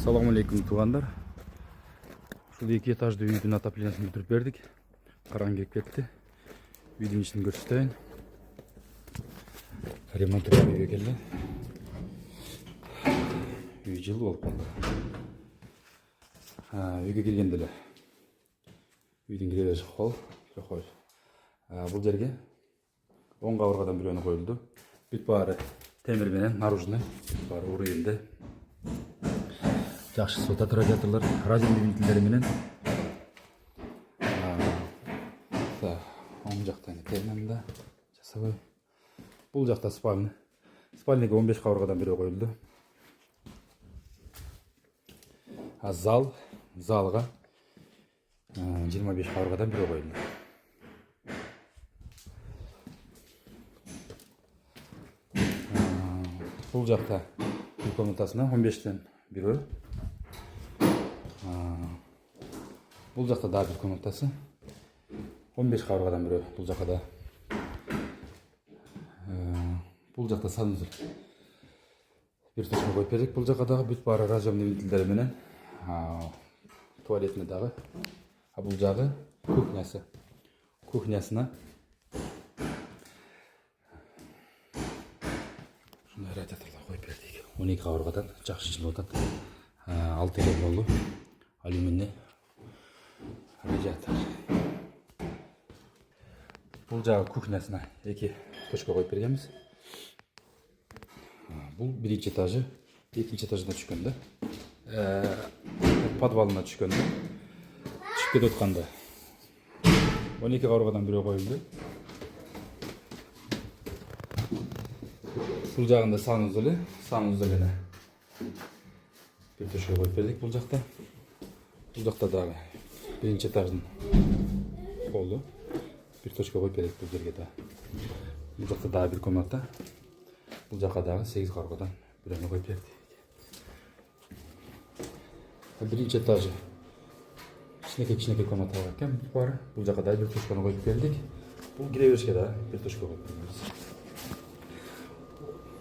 Assalamu alaikum туғандар. Ушул 2 этажды үйдүн отоплениясын бүтүрүп бердик. Караң келип кетти. Үйдүн ичин көрсөтөйүн. Ремонт үйгө келди. Үй жылы болуп калды. Үйгө келгенде эле үйдүн кире бериши кол, койду. Бул жерге оң кабыргадан бирөөнү коюлду. Бүт баары темир менен наружный, баары урыйынды. Жакшы сотат радиаторлор, радионий винтилдери менен. Оң жактан терминда жасабай. Бул жакта спальня. Спальняга 15 кабыргадан бирөө коюлду. Залга 25 кабыргадан бирөө коюлду. Бул жакта үй комнатасына 15тен бирөө. Бул жакта да бир комнатасы 15 кабыргадан бирөө. Бул жакта да. Бул жакта санузел. Бир точка коюп бердик. Бул жакта дагы бүт баары разъемный винтилдери менен. Туалетине дагы. Бул жагы кухнясы. Кухнясына ушундай радиаторлор коюп бердик. 12 кабыргадан жакшы жылып атат. 6 эле алюминий радиатор. Бул жагы кухнясына 2 точка коюп бергенбиз. Бул биринчи этажы, экинчи этажына түшкөн да. Подвалына түшкөн да. Түшүп кетип атканда 12 кабыргадан бирөө коюлду. Бул жагында санузелине бир точка коюп бердик бул жакта. Бул жакта дагы биринчи этаждын полу бир точка коюп бердик бул жерге да. Бул жакта дагы бир комната. Бул жакка дагы 8 кабыргадан бирөөнү коюп бердик. Биринчи этажы кичинекей комната бар экен. Бул жакка дагы бир точканы коюп бердик. Бул кире беришке да бир точка коюп бердик.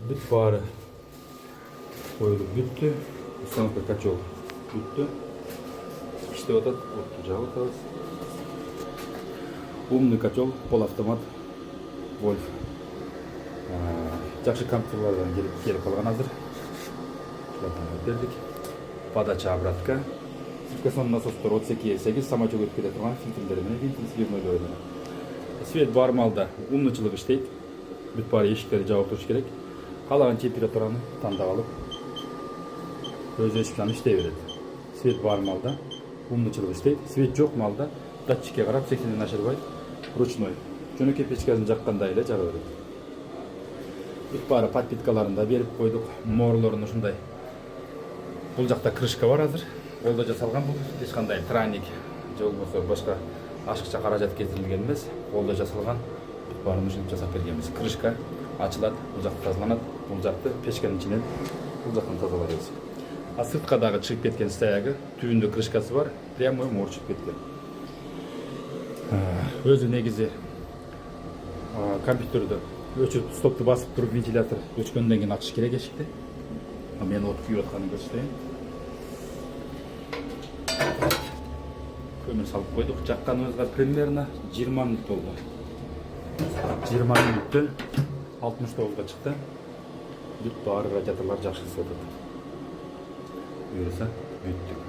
Бүт баары коюлуп бүттү. Установка котел бүттү. Иштеп атат, отту жагып атабыз. Умный котел, полуавтомат, Вольф. Жакшы компьютерлерден келип калган азыр. Шулардан бердик. Подача обратка. Циркуляционный насостор 32,8 самочок өтүп кете турган фильтрлери менен винтил сливнойлор менен. Свет бар малда умночылык иштейт. Бүт баары эшиктерди жабып туруш керек. Каалаган температураны тандап алып өз эшиктерин иштей берет. Свет бар малда умночылык иштейт. Свет жок малда датчикке карап 80ден ашырбай ручной. Жөнөкөй печкасын жаккандай эле жага берет. Бүт баары подпиткаларында берип койдук. Mooрлорун ушундай. Бул жакта крышка бар азыр. Ол да жасалган. Бул эч кандай трайник же болбосо башка ашыкча каражат кетирилген эмес. Ол да жасалган. Бүт баарын ушинтип жасап бергенбиз. Крышка ачылат, бул жакты тазаланат, бул жакты печканын ичинен бул жактан тазалайбыз. Сыртка дагы чыгып кеткен стоягы, түбүндө крышкасы бар, прямой морчуп кеткен. Өзү негизи компьютерде өчүрүп стопту басып туруп вентилятор өчкөндөн кийин ачыш керек эшикти. Мен от күйүп атканын көрсөтөйүн. Көмүр салып койдук. Жакканыбызга примерно 20 мүнөт болду. 20 мүнөттө 69-га чыкты. Бүт баары радиаторлар жакшы ысытат. Буюрса бүттүк.